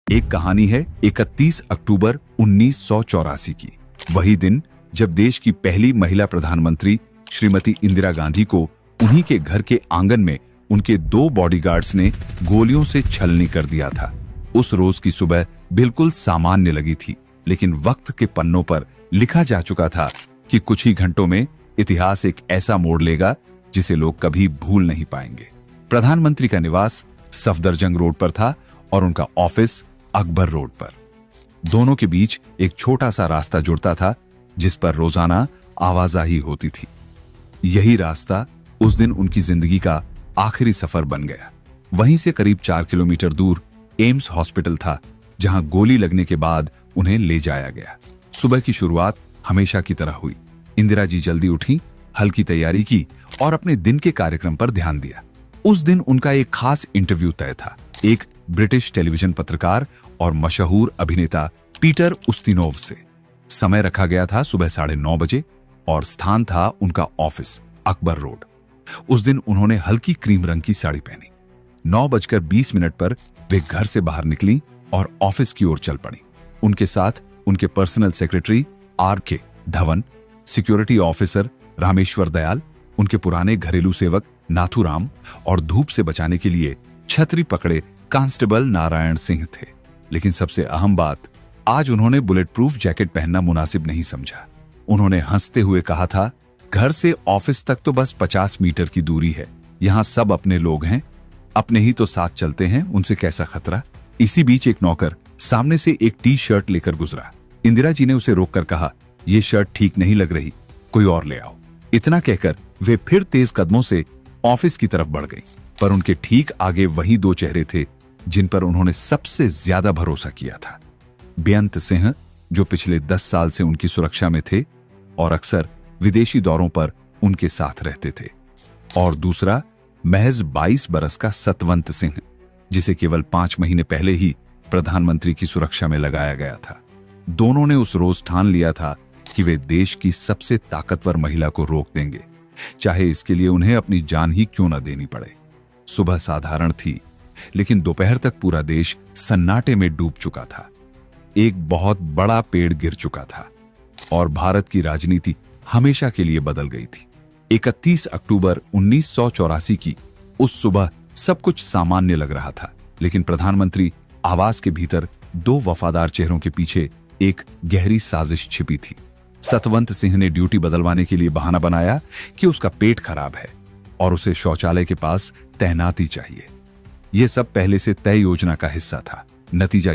एक कहानी है 31 अक्टूबर 1984 की। वही दिन जब देश की पहली महिला प्रधानमंत्री श्रीमती इंदिरा गांधी को उन्हीं के घर के आंगन में उनके 2 बॉडीगार्ड्स ने गोलियों से छलनी कर दिया था। उस रोज की सुबह बिल्कुल सामान्य लगी थी, लेकिन वक्त के पन्नों पर लिखा जा चुका था कि कुछ ही घंटों में इतिहास एक ऐसा मोड़ लेगा जिसे लोग कभी भूल नहीं पाएंगे। प्रधानमंत्री का निवास सफदरजंग रोड पर था और उनका ऑफिस अकबर रोड पर। दोनों के बीच एक छोटा सा रास्ता जुड़ता था जिस पर रोजाना आवाजाही होती थी। यही रास्ता उस दिन उनकी जिंदगी का आखिरी सफर बन गया। वहीं से करीब 4 किलोमीटर दूर एम्स हॉस्पिटल था, जहां गोली लगने के बाद उन्हें ले जाया गया। सुबह की शुरुआत हमेशा की तरह हुई। इंदिरा जी जल्दी उठी, हल्की तैयारी की और अपने दिन के कार्यक्रम पर ध्यान दिया। उस दिन उनका एक खास इंटरव्यू तय था, एक ब्रिटिश टेलीविजन पत्रकार और मशहूर अभिनेता पीटर उस्तिनोव से। समय रखा गया था सुबह 9:30 बजे और स्थान था उनका ऑफिस अकबर रोड। उस दिन उन्होंने हल्की क्रीम रंग की साड़ी पहनी। 9:20 पर वे घर से बाहर निकली और ऑफिस की ओर चल पड़ी। उनके साथ उनके personal secretary RK Dhawan, security officer Rameshwar Dayal, उनके पुराने घरेलू सेवक नाथूराम और धूप से बचाने के लिए छतरी पकड़े कांस्टेबल नारायण सिंह थे। लेकिन सबसे अहम बात, आज उन्होंने बुलेट प्रूफ जैकेट पहनना मुनासिब नहीं समझा। उन्होंने हंसते हुए कहा था, घर से ऑफिस तक तो बस 50 मीटर की दूरी है। यहां सब अपने लोग हैं, अपने ही तो साथ चलते हैं, उनसे कैसा खतरा। इसी बीच एक नौकर सामने से एक टी-शर्ट लेकर गुजरा। इंदिरा जी ने उसे रोककर कहा, यह शर्ट ठीक नहीं लग रही, कोई और ले आओ। इतना कहकर वे फिर तेज कदमों से ऑफिस की तरफ बढ़ गई। पर उनके ठीक आगे वही 2 चेहरे थे जिन पर उन्होंने सबसे ज्यादा भरोसा किया था। बेअंत सिंह, जो पिछले 10 साल से उनकी सुरक्षा में थे और अक्सर विदेशी दौरों पर उनके साथ रहते थे, और दूसरा महज 22 बरस का सतवंत सिंह, जिसे केवल 5 महीने पहले ही प्रधानमंत्री की सुरक्षा में लगाया गया था। दोनों ने उस रोज ठान लिया था कि वे देश की सबसे ताकतवर महिला को रोक देंगे, चाहे इसके लिए उन्हें अपनी जान ही क्यों न देनी पड़े। सुबह साधारण थी, लेकिन दोपहर तक पूरा देश सन्नाटे में डूब चुका था। एक बहुत बड़ा पेड़ गिर चुका था और भारत की राजनीति हमेशा के लिए बदल गई थी। 31 अक्टूबर 1984 की उस सुबह सब कुछ सामान्य लग रहा था, लेकिन प्रधानमंत्री आवास के भीतर 2 वफादार चेहरों के पीछे एक गहरी साजिश छिपी थी। सतवंत सिंह ने ड्यूटी बदलवाने के लिए बहाना बनाया कि उसका पेट खराब है और उसे शौचालय के पास तैनाती चाहिए। यह सब पहले से तय योजना का हिस्सा था। नतीजा